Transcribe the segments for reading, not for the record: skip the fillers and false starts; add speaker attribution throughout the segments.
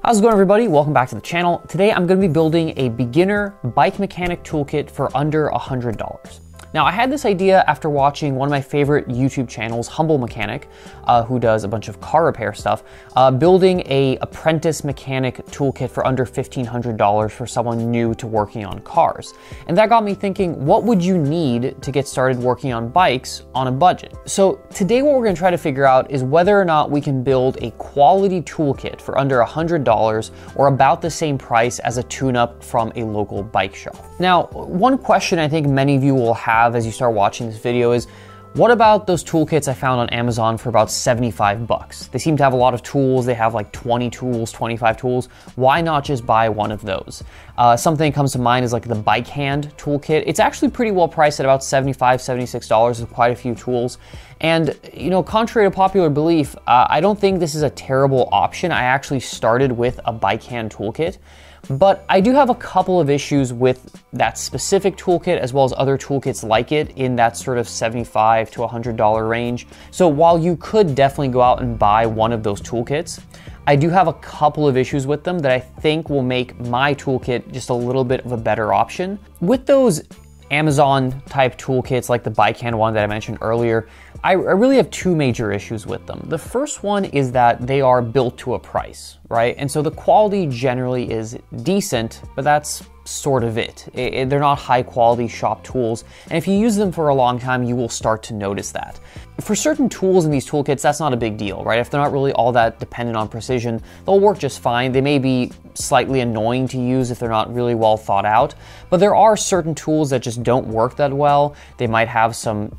Speaker 1: How's it going, everybody? Welcome back to the channel. Today I'm going to be building a beginner bike mechanic toolkit for under $100. Now, I had this idea after watching one of my favorite YouTube channels, Humble Mechanic, who does a bunch of car repair stuff, building a apprentice mechanic toolkit for under $1,500 for someone new to working on cars. And that got me thinking, what would you need to get started working on bikes on a budget? So today what we're going to try to figure out is whether or not we can build a quality toolkit for under $100 or about the same price as a tune-up from a local bike shop. Now, one question I think many of you will have as you start watching this video is, what about those toolkits I found on Amazon for about 75 bucks? They seem to have a lot of tools. They have like 20 tools, 25 tools. Why not just buy one of those? Something that comes to mind is like the Bike Hand toolkit. It's actually pretty well priced at about $75, $76 with quite a few tools. And, you know, contrary to popular belief, I don't think this is a terrible option. I actually started with a Bike Hand toolkit. But I do have a couple of issues with that specific toolkit as well as other toolkits like it in that sort of $75 to $100 range. So while you could definitely go out and buy one of those toolkits, I do have a couple of issues with them that I think will make my toolkit just a little bit of a better option. With those Amazon type toolkits like the Bike Hand one that I mentioned earlier, I really have two major issues with them. The first one is that they are built to a price, right? And so the quality generally is decent, but that's sort of it. They're not high quality shop tools. And if you use them for a long time, you will start to notice that. For certain tools in these toolkits, that's not a big deal, right? If they're not really all that dependent on precision, they'll work just fine. They may be slightly annoying to use if they're not really well thought out, but there are certain tools that just don't work that well. They might have some,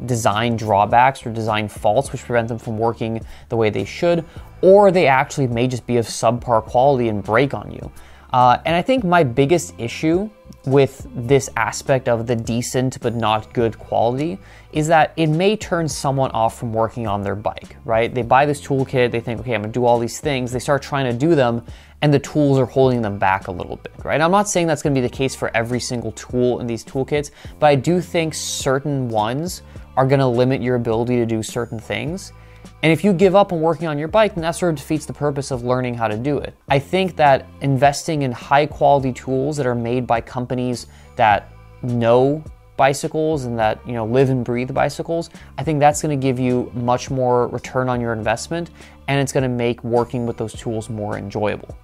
Speaker 1: design drawbacks or design faults which prevent them from working the way they should, or they actually may just be of subpar quality and break on you. And I think my biggest issue with this aspect of the decent but not good quality is that it may turn someone off from working on their bike, right? They buy this toolkit, they think, okay, I'm gonna do all these things, they start trying to do them, and the tools are holding them back a little bit, right? I'm not saying that's gonna be the case for every single tool in these toolkits, but I do think certain ones are gonna limit your ability to do certain things. And if you give up on working on your bike, then that sort of defeats the purpose of learning how to do it. I think that investing in high quality tools that are made by companies that know bicycles and that live and breathe bicycles, I think that's going to give you much more return on your investment, and it's going to make working with those tools more enjoyable.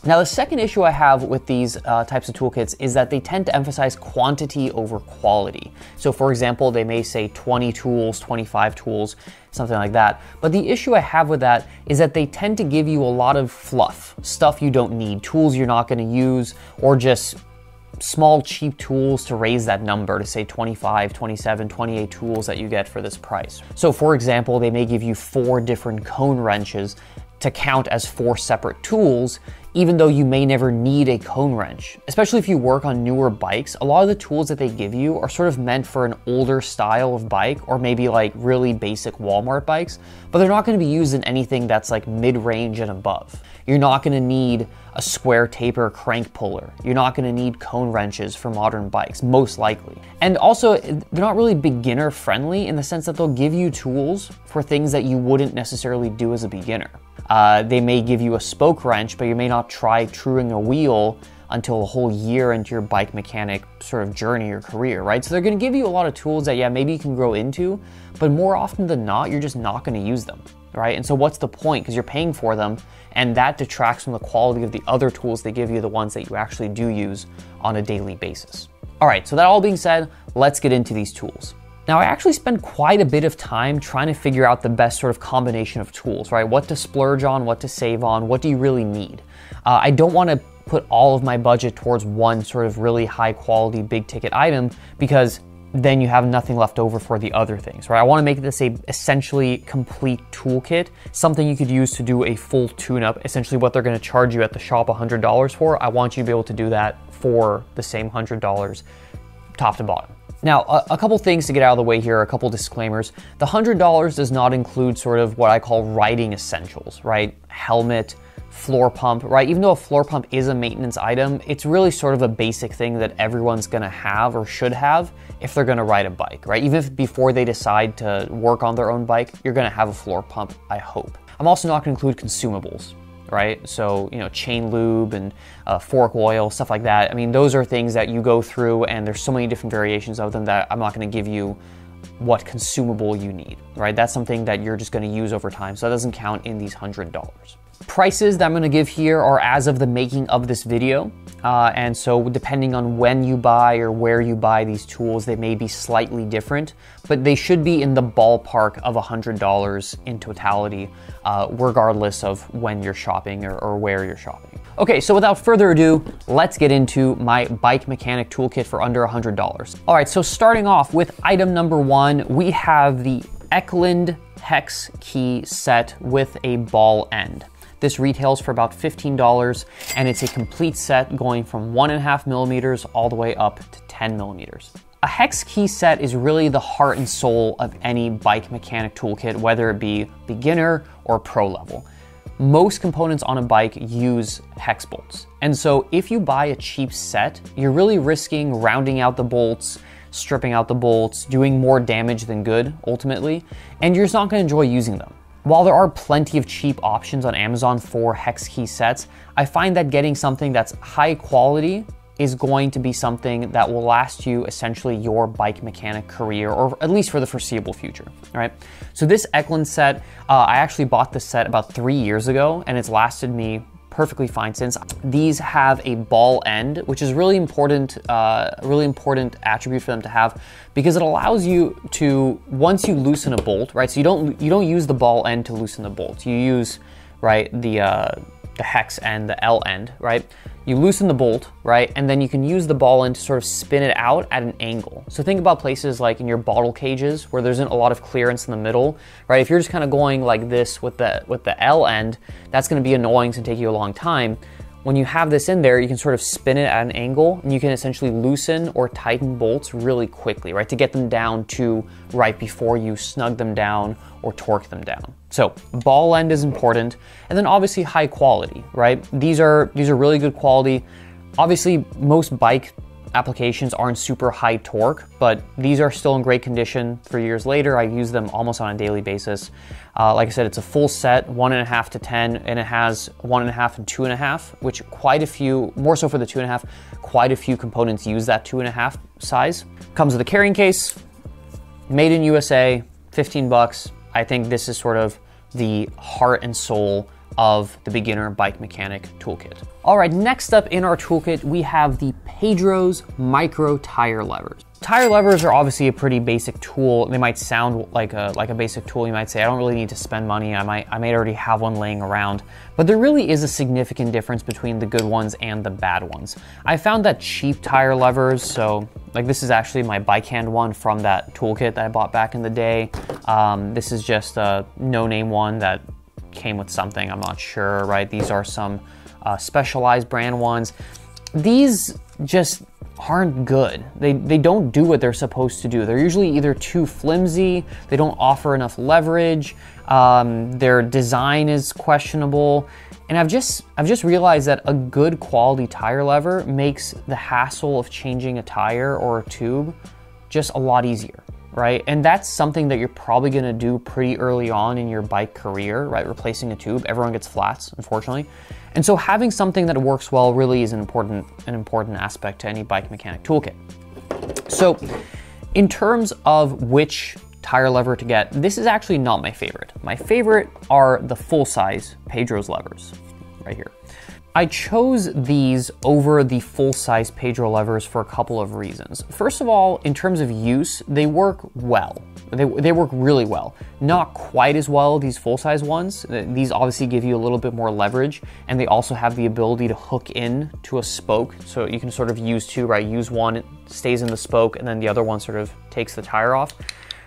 Speaker 1: Now, the second issue I have with these types of toolkits is that they tend to emphasize quantity over quality. So for example, they may say 20 tools, 25 tools, something like that. But the issue I have with that is that they tend to give you a lot of fluff, stuff you don't need, tools you're not going to use, or just small cheap tools to raise that number to say 25, 27, 28 tools that you get for this price. So for example, they may give you 4 different cone wrenches to count as 4 separate tools, even though you may never need a cone wrench. Especially if you work on newer bikes, a lot of the tools that they give you are sort of meant for an older style of bike, or maybe like really basic Walmart bikes, but they're not gonna be used in anything that's like mid-range and above. You're not gonna need a square taper crank puller. You're not gonna need cone wrenches for modern bikes, most likely. And also, they're not really beginner friendly in the sense that they'll give you tools for things that you wouldn't necessarily do as a beginner. They may give you a spoke wrench, but you may not try truing a wheel until a whole year into your bike mechanic sort of journey or career, right? So they're gonna give you a lot of tools that, yeah, maybe you can grow into, but more often than not, you're just not gonna use them, right? And so what's the point? Because you're paying for them, and that detracts from the quality of the other tools they give you, the ones that you actually do use on a daily basis. All right, so that all being said, let's get into these tools. Now, I actually spend quite a bit of time trying to figure out the best sort of combination of tools, right? What to splurge on, what to save on, what do you really need? I don't want to put all of my budget towards one sort of really high quality, big ticket item, because then you have nothing left over for the other things, right? I want to make this a essentially complete toolkit, something you could use to do a full tune-up, essentially what they're going to charge you at the shop $100 for. I want you to be able to do that for the same $100 top to bottom. Now, a couple things to get out of the way here, a couple disclaimers. The $100 does not include sort of what I call riding essentials, right? Helmet, floor pump, right? Even though a floor pump is a maintenance item, it's really sort of a basic thing that everyone's gonna have or should have if they're gonna ride a bike, right? Even if before they decide to work on their own bike, you're gonna have a floor pump, I hope. I'm also not gonna include consumables. right? So, you know, chain lube and fork oil, stuff like that. I mean, those are things that you go through, and there's so many different variations of them that I'm not going to give you what consumable you need, right? That's something that you're just going to use over time, so that doesn't count in these $100. Prices that I'm going to give here are as of the making of this video, and so depending on when you buy or where you buy these tools, they may be slightly different, but they should be in the ballpark of $100 in totality, regardless of when you're shopping or where you're shopping. Okay, so without further ado, let's get into my bike mechanic toolkit for under $100. All right, so starting off with item number one, we have the Eklund Hex Key Set with a ball end. This retails for about $15, and it's a complete set going from 1.5 millimeters all the way up to 10 millimeters. A hex key set is really the heart and soul of any bike mechanic toolkit, whether it be beginner or pro level. Most components on a bike use hex bolts. And so if you buy a cheap set, you're really risking rounding out the bolts, stripping out the bolts, doing more damage than good ultimately, and you're just not going to enjoy using them. While there are plenty of cheap options on Amazon for hex key sets, I find that getting something that's high quality is going to be something that will last you essentially your bike mechanic career, or at least for the foreseeable future, all right? So this Eklund set, I actually bought this set about 3 years ago, and it's lasted me perfectly fine since. These have a ball end, which is really important attribute for them to have, because it allows you to, once you loosen a bolt, right? So you don't use the ball end to loosen the bolt. You use, right, the hex end, the L end, right? You loosen the bolt, right? And then you can use the ball end to sort of spin it out at an angle. So think about places like in your bottle cages where there isn't a lot of clearance in the middle, right? If you're just kind of going like this with the L end, that's going to be annoying and take you a long time. When you have this in there, you can sort of spin it at an angle, and you can essentially loosen or tighten bolts really quickly, right? To get them down to right before you snug them down or torque them down. So ball end is important, and then obviously high quality, right? These are really good quality. Obviously, most bike applications aren't super high torque, but these are still in great condition 3 years later. I use them almost on a daily basis. Like I said, it's a full set, 1.5 to 10, and it has 1.5 and 2.5, which quite a few, more so for the 2.5, quite a few components use that 2.5 size. Comes with a carrying case, made in USA, 15 bucks. I think this is sort of the heart and soul of the beginner bike mechanic toolkit. All right, next up in our toolkit, we have the Pedro's micro tire levers. Tire levers are obviously a pretty basic tool. They might sound like a basic tool. You might say, I don't really need to spend money. I might already have one laying around, but there really is a significant difference between the good ones and the bad ones. I found that cheap tire levers, so like this is actually my bike hand one from that toolkit that I bought back in the day. This is just a no-name one that came with something, I'm not sure, right? These are some specialized brand ones. These just aren't good. They don't do what they're supposed to do. They're usually either too flimsy, they don't offer enough leverage, their design is questionable, and I've just realized that a good quality tire lever makes the hassle of changing a tire or a tube just a lot easier, right? And that's something that you're probably gonna do pretty early on in your bike career, right? Replacing a tube. Everyone gets flats, unfortunately. And so having something that works well really is an important aspect to any bike mechanic toolkit. So in terms of which tire lever to get, this is actually not my favorite. My favorite are the full-size Pedro's levers, right here. I chose these over the full-size Pedro levers for a couple of reasons. First of all, in terms of use, they work well. They work really well. Not quite as well these full-size ones. These obviously give you a little bit more leverage, and they also have the ability to hook in to a spoke, so you can sort of use two, right? Use one, it stays in the spoke, and then the other one sort of takes the tire off.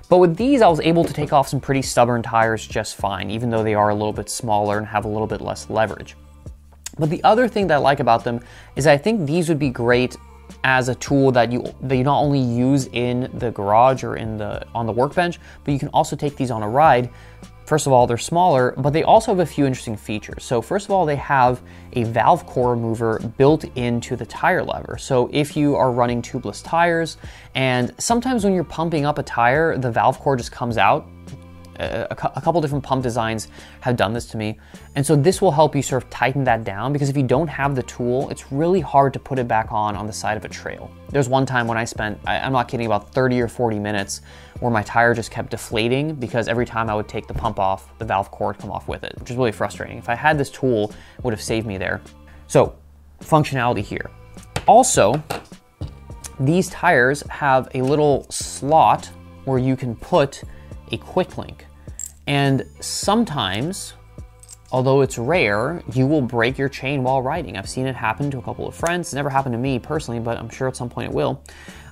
Speaker 1: But with these, I was able to take off some pretty stubborn tires just fine, even though they are a little bit smaller and have a little bit less leverage. But the other thing that I like about them is I think these would be great as a tool that you not only use in the garage or on the workbench, but you can also take these on a ride. First of all, they're smaller, but they also have a few interesting features. So first of all, they have a valve core remover built into the tire lever. So if you are running tubeless tires, and sometimes when you're pumping up a tire, the valve core just comes out A couple different pump designs have done this to me. And so this will help you sort of tighten that down, because if you don't have the tool, it's really hard to put it back on the side of a trail. There's one time when I spent, I'm not kidding, about 30 or 40 minutes where my tire just kept deflating, because every time I would take the pump off, the valve core would come off with it, which is really frustrating. If I had this tool, it would have saved me there. So functionality here. Also, these tires have a little slot where you can put a quick link. And sometimes, although it's rare, you will break your chain while riding. I've seen it happen to a couple of friends. It's never happened to me personally, but I'm sure at some point it will.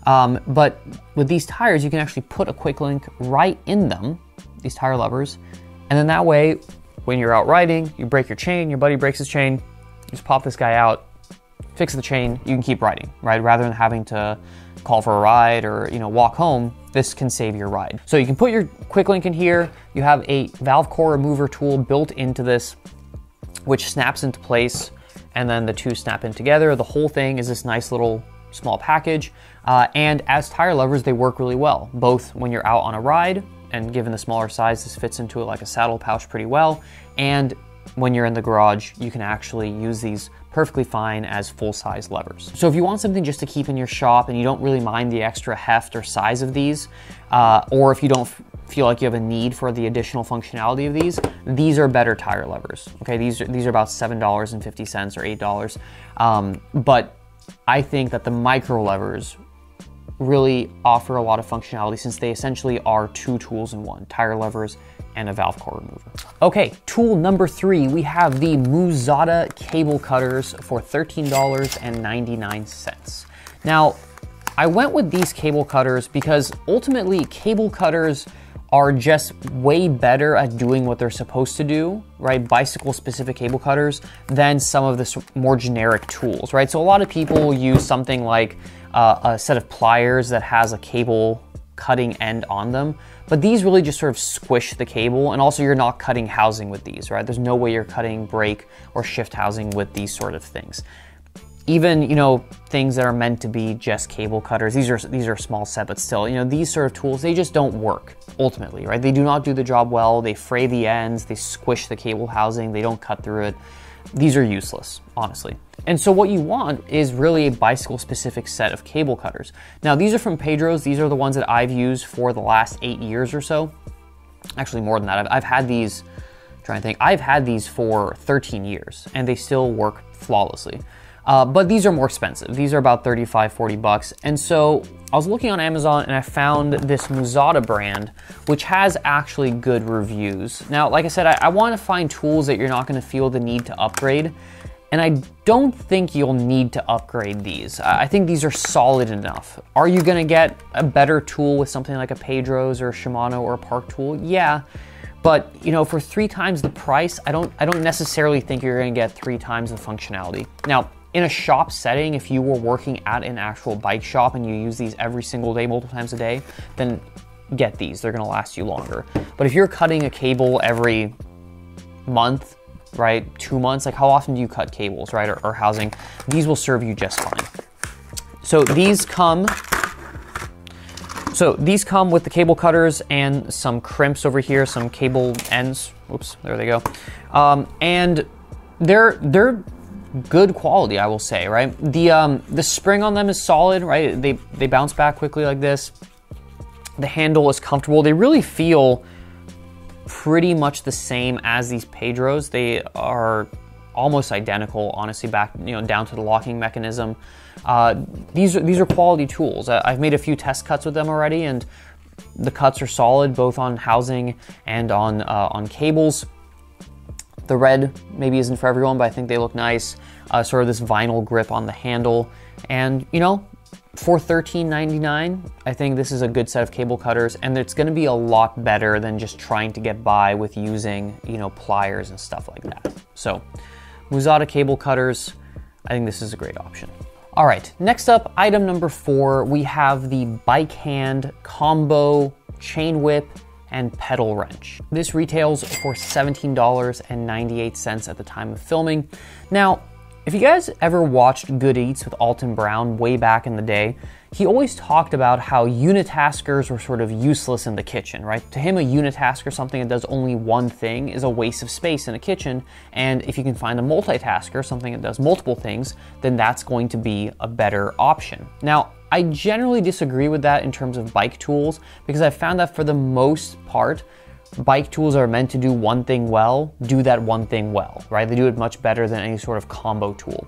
Speaker 1: But with these tires, you can actually put a quick link right in them, these tire levers. And then that way, when you're out riding, you break your chain, your buddy breaks his chain, you just pop this guy out, fix the chain, you can keep riding, right? Rather than having to call for a ride or, you know, walk home, this can save your ride. So you can put your quick link in here. You have a valve core remover tool built into this, which snaps into place, and then the two snap in together. The whole thing is this nice little small package. And as tire levers, they work really well, both when you're out on a ride, and given the smaller size, this fits into it like a saddle pouch pretty well. And when you're in the garage, you can actually use these perfectly fine as full-size levers. So if you want something just to keep in your shop and you don't really mind the extra heft or size of these, or if you don't feel like you have a need for the additional functionality of these are better tire levers. Okay, these are about $7.50 or $8. But I think that the micro levers really offer a lot of functionality, since they essentially are two tools in one, tire levers and a valve core remover. Okay, tool number 3, we have the Muzada cable cutters for $13.99. Now, I went with these cable cutters because ultimately cable cutters are just way better at doing what they're supposed to do, right? Bicycle specific cable cutters than some of the more generic tools, right? So a lot of people use something like a set of pliers that has a cable cutting end on them, but these really just sort of squish the cable, and also you're not cutting housing with these, right? There's no way you're cutting brake or shift housing with these sort of things. Even, you know, things that are meant to be just cable cutters, these are small set, but still, you know, these sort of tools, they just don't work ultimately, right? They do not do the job well. They fray the ends, they squish the cable housing, they don't cut through it. These are useless, honestly. And so what you want is really a bicycle specific set of cable cutters. Now, these are from Pedro's. These are the ones that I've used for the last 8 years or so. Actually, more than that. I've had these, I've had these for 13 years and they still work flawlessly. But these are more expensive. These are about 35, 40 bucks. And so I was looking on Amazon and I found this Muzada brand, which has actually good reviews. Now, like I said, I want to find tools that you're not going to feel the need to upgrade. And I don't think you'll need to upgrade these. I think these are solid enough. Are you going to get a better tool with something like a Pedro's or a Shimano or a Park tool? Yeah. But, you know, for 3 times the price, I don't necessarily think you're going to get 3 times the functionality. Now, in a shop setting, if you were working at an actual bike shop and you use these every single day, multiple times a day, then get these. They're gonna last you longer. But if you're cutting a cable every month, right, 2 months, like how often do you cut cables, right, or housing? These will serve you just fine. So these come with the cable cutters and some crimps over here, some cable ends. Oops, there they go. And they're good quality, I will say, right? The spring on them is solid, right? They bounce back quickly like this. The handle is comfortable. They really feel pretty much the same as these Pedro's. They are almost identical, honestly, back, you know, down to the locking mechanism. These are quality tools. I've made a few test cuts with them already, and the cuts are solid, both on housing and on cables. The red maybe isn't for everyone, but I think they look nice. Sort of this vinyl grip on the handle. And, you know, for $13.99, I think this is a good set of cable cutters, and it's gonna be a lot better than just trying to get by with using, you know, pliers and stuff like that. So, Muzada cable cutters, I think this is a great option. All right, next up, item number 4, we have the Bike Hand Combo Chain Whip and pedal wrench. This retails for $17.98 at the time of filming. Now, If you guys ever watched Good Eats with Alton Brown way back in the day, he always talked about how unitaskers were sort of useless in the kitchen, right? To him, a unitasker, something that does only one thing, is a waste of space in a kitchen. And if you can find a multitasker, something that does multiple things, then that's going to be a better option. Now, I generally disagree with that in terms of bike tools, because I've found that for the most part, bike tools are meant to do one thing well, do that one thing well, right? They do it much better than any sort of combo tool.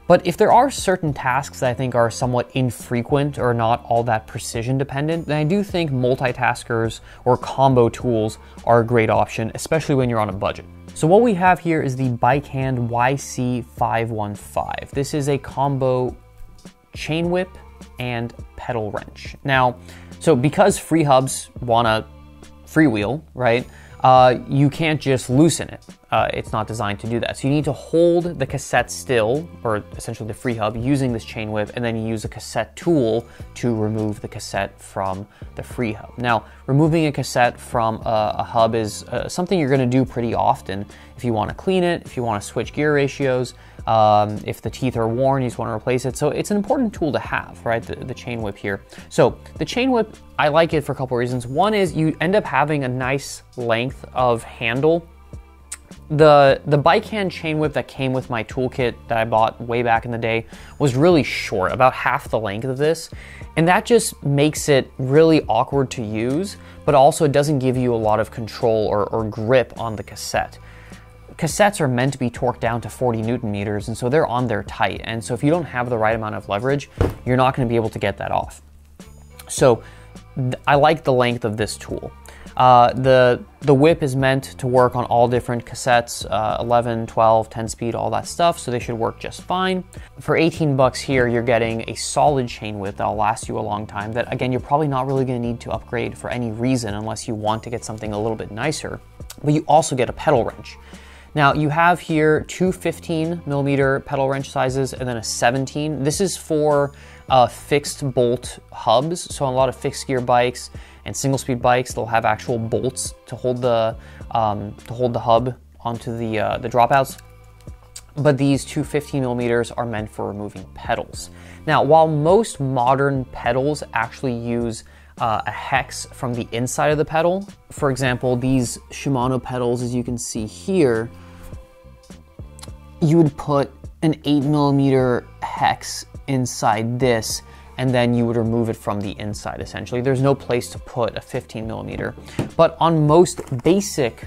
Speaker 1: But if there are certain tasks that I think are somewhat infrequent or not all that precision dependent, then I do think multitaskers or combo tools are a great option, especially when you're on a budget. So what we have here is the Bikehand YC515. This is a combo chain whip and pedal wrench. Now, so because free hubs want to freewheel, right? You can't just loosen it. It's not designed to do that. So you need to hold the cassette still, or essentially the free hub, using this chain whip, and then you use a cassette tool to remove the cassette from the free hub. Now, removing a cassette from a hub is something you're gonna do pretty often if you wanna clean it, if you wanna switch gear ratios, if the teeth are worn, you just wanna replace it. So it's an important tool to have, right? The chain whip here. So the chain whip, I like it for a couple reasons. One is you end up having a nice length of handle. The Bikehand chain whip that came with my toolkit that I bought way back in the day was really short, about half the length of this. And that just makes it really awkward to use, but also it doesn't give you a lot of control or grip on the cassette. Cassettes are meant to be torqued down to 40 Newton meters, and so they're on there tight. And so if you don't have the right amount of leverage, you're not gonna be able to get that off. So I like the length of this tool. The whip is meant to work on all different cassettes, 11, 12, 10 speed, all that stuff, so they should work just fine. For 18 bucks here, you're getting a solid chain whip that'll last you a long time that, again, you're probably not really gonna need to upgrade for any reason unless you want to get something a little bit nicer, but you also get a pedal wrench. Now you have here two 15 millimeter pedal wrench sizes and then a 17. This is for fixed bolt hubs. So on a lot of fixed gear bikes and single speed bikes, they'll have actual bolts to hold the hub onto the dropouts. But these two 15 millimeters are meant for removing pedals. Now, while most modern pedals actually use a hex from the inside of the pedal, for example, these Shimano pedals, as you can see here, you would put an 8 millimeter hex inside this, and then you would remove it from the inside, essentially. There's no place to put a 15 millimeter. But on most basic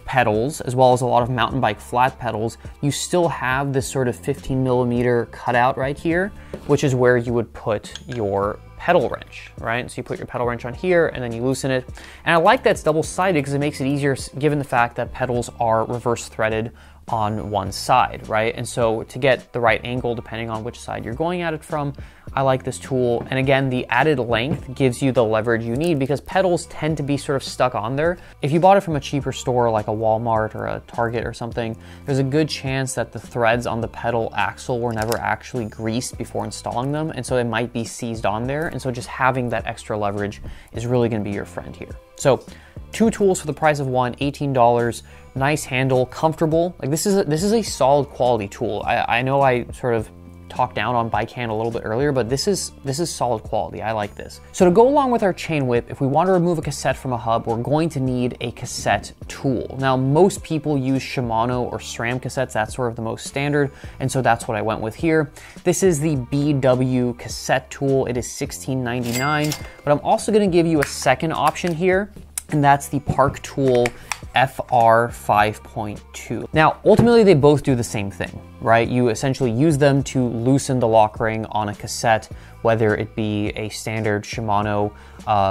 Speaker 1: pedals, as well as a lot of mountain bike flat pedals, you still have this sort of 15 millimeter cutout right here, which is where you would put your pedal wrench, right? So you put your pedal wrench on here and then you loosen it. And I like that's double-sided because it makes it easier given the fact that pedals are reverse threaded on one side, right? And so to get the right angle, depending on which side you're going at it from, I like this tool. And again, the added length gives you the leverage you need because pedals tend to be sort of stuck on there. If you bought it from a cheaper store like a Walmart or a Target or something, there's a good chance that the threads on the pedal axle were never actually greased before installing them. And so it might be seized on there. And so just having that extra leverage is really gonna be your friend here. So two tools for the price of one, $18, nice handle, comfortable. Like this is a solid quality tool. I know I sort of talked down on Bikehand a little bit earlier, but this is solid quality. I like this. So to go along with our chain whip, if we want to remove a cassette from a hub, we're going to need a cassette tool. Now, most people use Shimano or SRAM cassettes. That's sort of the most standard, and so that's what I went with here. This is the BW Cassette Tool. It is $16.99, but I'm also going to give you a second option here, and that's the Park Tool FR 5.2. Now, ultimately, they both do the same thing, right? You essentially use them to loosen the lock ring on a cassette, whether it be a standard Shimano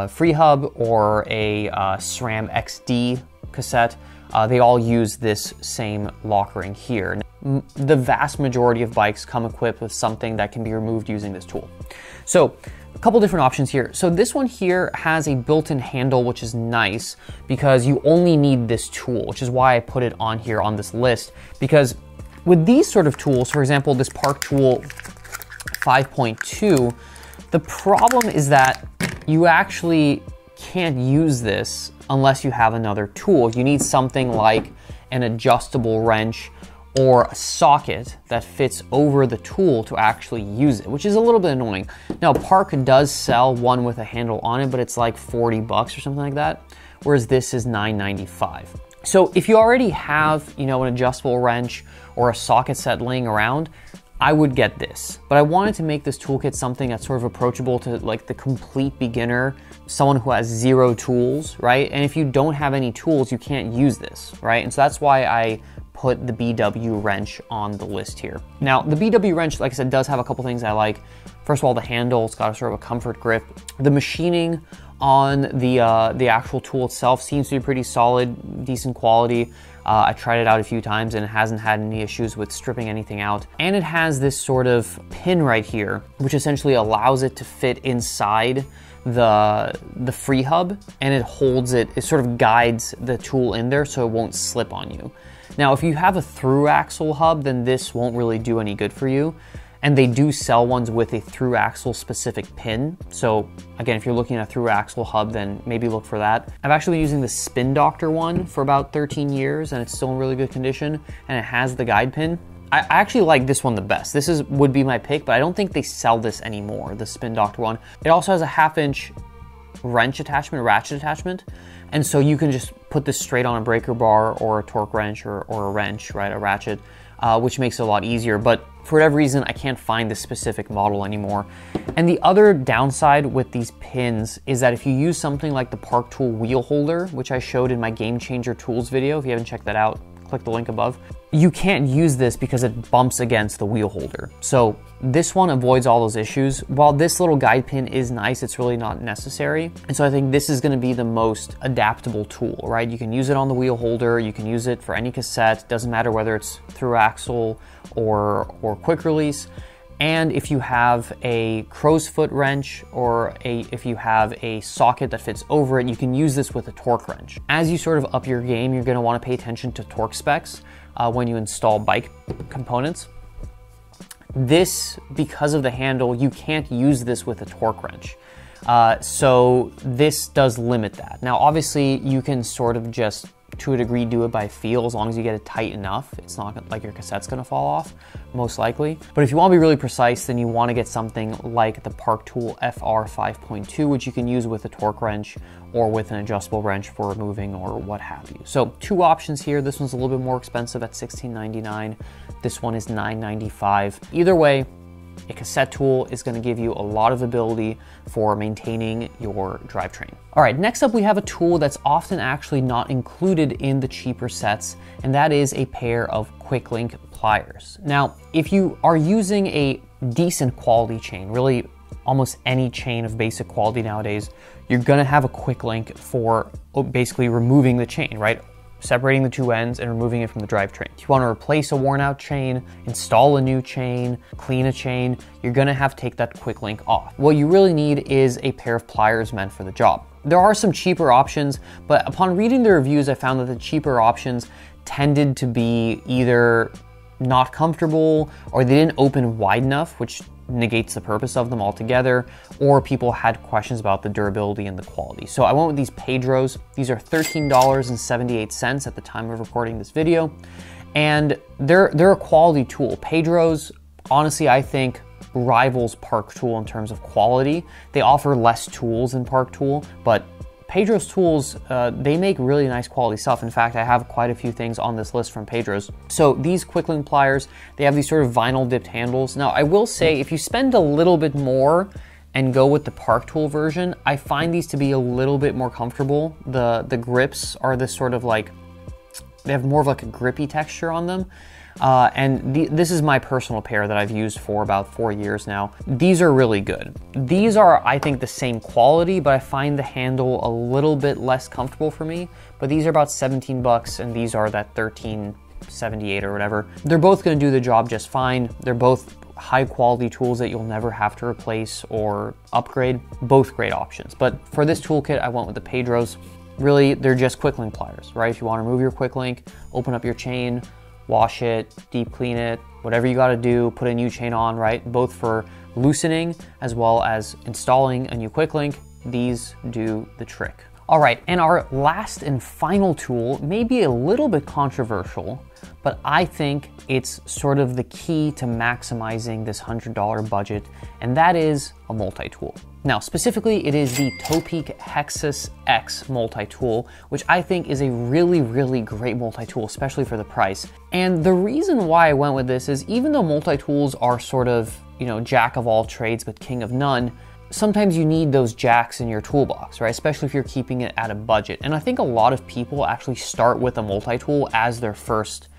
Speaker 1: free hub or a SRAM XD cassette. They all use this same lock ring here. The vast majority of bikes come equipped with something that can be removed using this tool. So, a couple different options here. So this one here has a built-in handle, which is nice because you only need this tool, which is why I put it on here on this list. Because with these sort of tools, for example, this Park Tool 5.2, the problem is that you actually can't use this unless you have another tool. You need something like an adjustable wrench or a socket that fits over the tool to actually use it, which is a little bit annoying. Now, Park does sell one with a handle on it, but it's like 40 bucks or something like that, whereas this is $9.95. So if you already have, you know, an adjustable wrench or a socket set laying around, I would get this. But I wanted to make this toolkit something that's sort of approachable to like the complete beginner, someone who has zero tools, right? And if you don't have any tools, you can't use this, right? And so that's why I put the BW wrench on the list here. Now, the BW wrench, like I said, does have a couple things I like. First of all, the handle, it's got a sort of a comfort grip. The machining on the actual tool itself seems to be pretty solid, decent quality. I tried it out a few times and it hasn't had any issues with stripping anything out. And it has this sort of pin right here, which essentially allows it to fit inside the free hub, and it holds it, it sort of guides the tool in there so it won't slip on you. Now, if you have a through axle hub, then this won't really do any good for you. And they do sell ones with a through axle specific pin. So again, if you're looking at a through axle hub, then maybe look for that. I've actually been using the Spin Doctor one for about 13 years and it's still in really good condition, and it has the guide pin. I actually like this one the best. This would be my pick, but I don't think they sell this anymore, the Spin Doctor one. It also has a 1/2 inch wrench attachment, ratchet attachment. And so you can just put this straight on a breaker bar or a torque wrench or a wrench, right, a ratchet, which makes it a lot easier. But for whatever reason, I can't find this specific model anymore. And the other downside with these pins is that if you use something like the Park Tool wheel holder, which I showed in my Game Changer Tools video, if you haven't checked that out, click the link above. You can't use this because it bumps against the wheel holder. So this one avoids all those issues. While this little guide pin is nice, it's really not necessary. And so I think this is gonna be the most adaptable tool, right? You can use it on the wheel holder, you can use it for any cassette, doesn't matter whether it's through axle or quick release. And if you have a crow's foot wrench or if you have a socket that fits over it, you can use this with a torque wrench. As you sort of up your game, you're gonna wanna pay attention to torque specs when you install bike components. This, because of the handle, you can't use this with a torque wrench. So this does limit that. Now, obviously, you can sort of just, to a degree, do it by feel as long as you get it tight enough. It's not like your cassette's gonna fall off, most likely. But if you wanna be really precise, then you wanna get something like the Park Tool FR 5.2, which you can use with a torque wrench or with an adjustable wrench for removing or what have you. So 2 options here. This one's a little bit more expensive at $16.99. This one is $9.95. Either way, a cassette tool is going to give you a lot of ability for maintaining your drivetrain. All right, next up we have a tool that's often actually not included in the cheaper sets, and that is a pair of quick link pliers. Now, if you are using a decent quality chain, really almost any chain of basic quality nowadays, you're going to have a quick link for basically removing the chain, right? Separating the 2 ends and removing it from the drivetrain. If you want to replace a worn out chain, install a new chain, clean a chain, you're going to have to take that quick link off. What you really need is a pair of pliers meant for the job. There are some cheaper options, but upon reading the reviews, I found that the cheaper options tended to be either not comfortable or they didn't open wide enough, which negates the purpose of them altogether, or people had questions about the durability and the quality. So I went with these Pedros. These are $13.78 at the time of recording this video, and they're a quality tool. Pedros, honestly, I think rivals Park Tool in terms of quality. They offer less tools than Park Tool, but Pedro's tools, they make really nice quality stuff. In fact, I have quite a few things on this list from Pedro's. So these quick link pliers, they have these sort of vinyl dipped handles. Now, I will say, if you spend a little bit more and go with the Park Tool version, I find these to be a little bit more comfortable. The grips are this sort of like, they have more of like a grippy texture on them. This is my personal pair that I've used for about 4 years now. These are really good. These are, I think, the same quality, but I find the handle a little bit less comfortable for me. But these are about 17 bucks and these are that 13.78 or whatever. They're both gonna do the job just fine. They're both high quality tools that you'll never have to replace or upgrade. Both great options. But for this toolkit, I went with the Pedros. Really, they're just quick link pliers, right? If you wanna remove your quick link, open up your chain, wash it, deep clean it, whatever you gotta do, put a new chain on, right? Both for loosening as well as installing a new quick link, these do the trick. All right, and our last and final tool may be a little bit controversial, but I think it's sort of the key to maximizing this $100 budget, and that is a multi-tool. Now, specifically, it is the Topeak Hexus X multi-tool, which I think is a really, really great multi-tool, especially for the price. And the reason why I went with this is even though multi-tools are sort of, you know, jack of all trades but king of none, sometimes you need those jacks in your toolbox, right? Especially if you're keeping it at a budget. And I think a lot of people actually start with a multi-tool as their first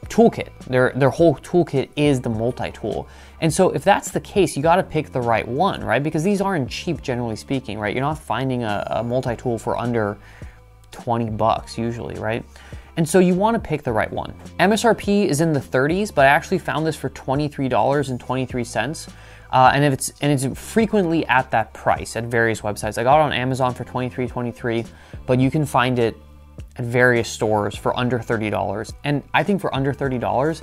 Speaker 1: toolkit. Their whole toolkit is the multi-tool. And so if that's the case, you got to pick the right one, right? Because these aren't cheap, generally speaking, right? You're not finding a multi-tool for under 20 bucks usually, right? And so you want to pick the right one. MSRP is in the 30s, but I actually found this for $23.23. And it's frequently at that price at various websites. I got it on Amazon for $23.23, but you can find it at various stores for under $30. And I think for under $30,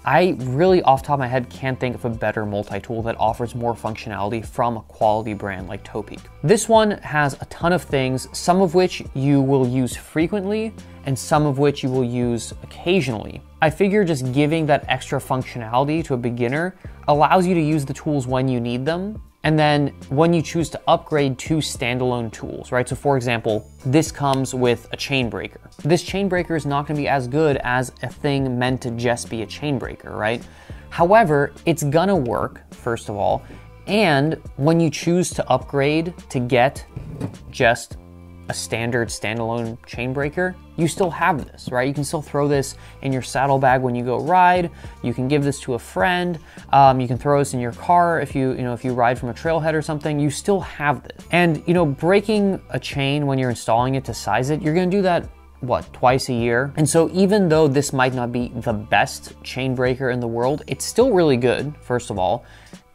Speaker 1: I really off the top of my head can't think of a better multi-tool that offers more functionality from a quality brand like Topeak. This one has a ton of things, some of which you will use frequently and some of which you will use occasionally. I figure just giving that extra functionality to a beginner allows you to use the tools when you need them, and then when you choose to upgrade to standalone tools, right? So for example, this comes with a chain breaker. This chain breaker is not gonna be as good as a thing meant to just be a chain breaker, right? However, it's gonna work, first of all, and when you choose to upgrade to get just a standard standalone chain breaker, you still have this, right? You can still throw this in your saddlebag when you go ride. You can give this to a friend. You can throw this in your car if you ride from a trailhead or something. You still have this. And breaking a chain when you're installing it to size it, you're gonna do that twice a year. And so even though this might not be the best chain breaker in the world, it's still really good, first of all,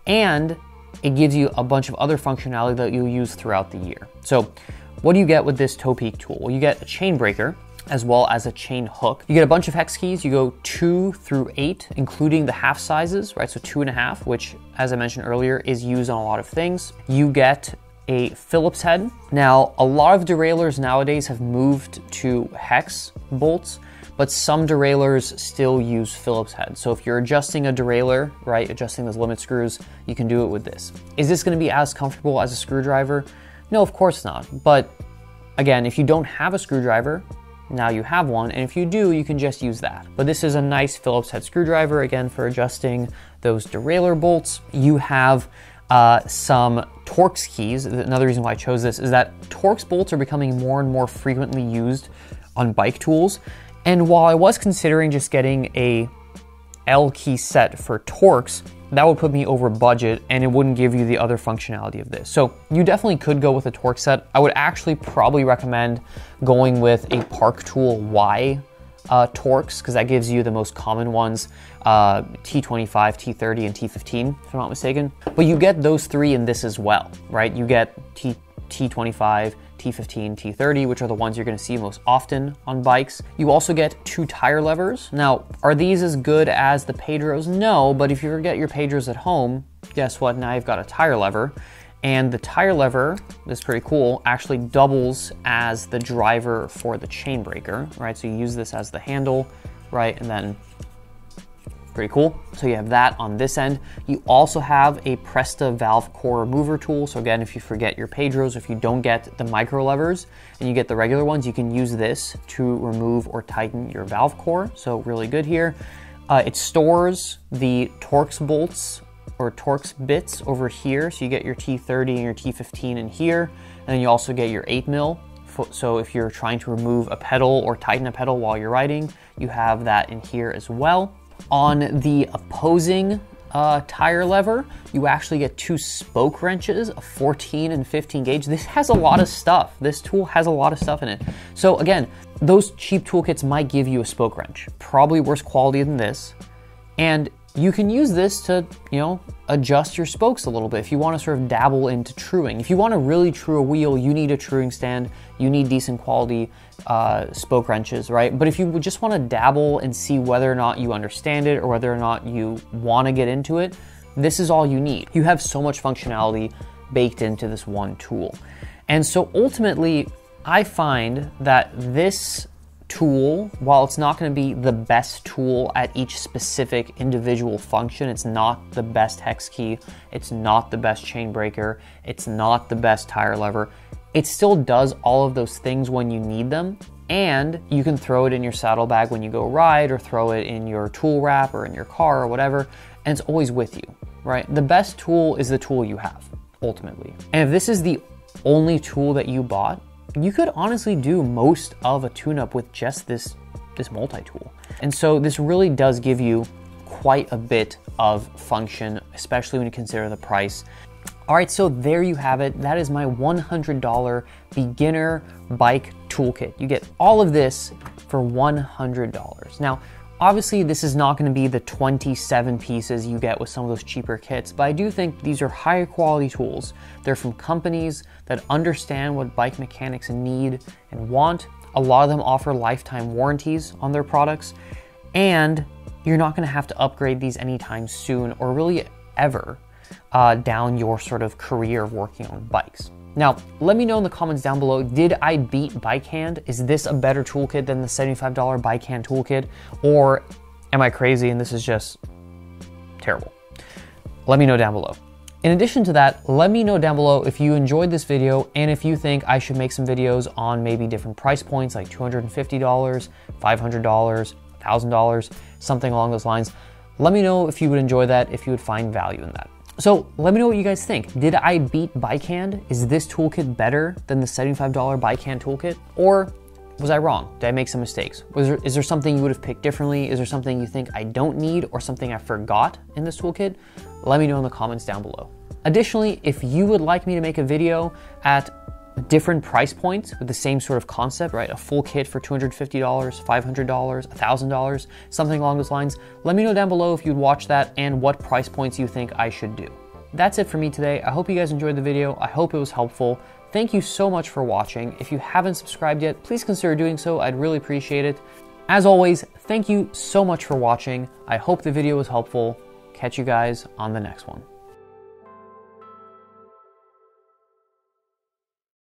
Speaker 1: and it gives you a bunch of other functionality that you'll use throughout the year. So what do you get with this Topeak tool? Well, you get a chain breaker as well as a chain hook. You get a bunch of hex keys. You go 2 through 8, including the half sizes, right? So 2.5, which, as I mentioned earlier, is used on a lot of things. You get a Phillips head. Now, a lot of derailleurs nowadays have moved to hex bolts, but some derailleurs still use Phillips heads. So if you're adjusting a derailleur, right, adjusting those limit screws, you can do it with this. Is this gonna be as comfortable as a screwdriver? No, of course not. But again, if you don't have a screwdriver, now you have one, and if you do, you can just use that. But this is a nice Phillips head screwdriver, again, for adjusting those derailleur bolts. You have some Torx keys. Another reason why I chose this is that Torx bolts are becoming more and more frequently used on bike tools. And while I was considering just getting a L key set for Torx, that would put me over budget and it wouldn't give you the other functionality of this. So you definitely could go with a Torx set. I would actually probably recommend going with a Park Tool Y Torx, because that gives you the most common ones, T25, T30, and T15, if I'm not mistaken. But you get those three in this as well, right? You get T25, T15, T30, which are the ones you're gonna see most often on bikes. You also get 2 tire levers. Now, are these as good as the Pedros? No, but if you forget your Pedros at home, guess what? Now you've got a tire lever. And the tire lever, this is pretty cool, actually doubles as the driver for the chain breaker, right? So you use this as the handle, right? And then, pretty cool. So you have that on this end. You also have a Presta valve core remover tool. So again, if you forget your Pedros, if you don't get the micro levers and you get the regular ones, you can use this to remove or tighten your valve core. So really good here. It stores the Torx bolts or Torx bits over here. So you get your T30 and your T15 in here. And then you also get your 8mm. So if you're trying to remove a pedal or tighten a pedal while you're riding, you have that in here as well. On the opposing tire lever, you actually get 2 spoke wrenches, a 14 and 15 gauge. This has a lot of stuff. This tool has a lot of stuff in it. So again, those cheap toolkits might give you a spoke wrench, probably worse quality than this. And you can use this to, adjust your spokes a little bit if you want to sort of dabble into truing. If you want to really true a wheel, you need a truing stand, you need decent quality spoke wrenches, right? But if you just want to dabble and see whether or not you understand it or whether or not you want to get into it, this is all you need. You have so much functionality baked into this one tool. And so ultimately, I find that this tool, while it's not going to be the best tool at each specific individual function, it's not the best hex key, it's not the best chain breaker, it's not the best tire lever, it still does all of those things when you need them, and you can throw it in your saddlebag when you go ride, or throw it in your tool wrap or in your car or whatever, and it's always with you, right? The best tool is the tool you have, ultimately. And if this is the only tool that you bought, you could honestly do most of a tune-up with just this multi-tool. And so this really does give you quite a bit of function, especially when you consider the price. All right, so there you have it. That is my $100 beginner bike toolkit. You get all of this for $100. Now, obviously, this is not going to be the 27 pieces you get with some of those cheaper kits, but I do think these are higher quality tools. They're from companies that understand what bike mechanics need and want. A lot of them offer lifetime warranties on their products, and you're not going to have to upgrade these anytime soon or really ever down your sort of career of working on bikes. Now, let me know in the comments down below, did I beat Bike Hand? Is this a better toolkit than the $75 Bike Hand toolkit? Or am I crazy and this is just terrible? Let me know down below. In addition to that, let me know down below if you enjoyed this video and if you think I should make some videos on maybe different price points like $250, $500, $1,000, something along those lines. Let me know if you would enjoy that, if you would find value in that. So let me know what you guys think. Did I beat Bike Hand? Is this toolkit better than the $75 Bike Hand toolkit? Or was I wrong? Did I make some mistakes? Is there something you would have picked differently? Is there something you think I don't need or something I forgot in this toolkit? Let me know in the comments down below. Additionally, if you would like me to make a video at different price points with the same sort of concept, right? A full kit for $250, $500, $1,000, something along those lines. Let me know down below if you'd watch that and what price points you think I should do. That's it for me today. I hope you guys enjoyed the video. I hope it was helpful. Thank you so much for watching. If you haven't subscribed yet, please consider doing so. I'd really appreciate it. As always, thank you so much for watching. I hope the video was helpful. Catch you guys on the next one.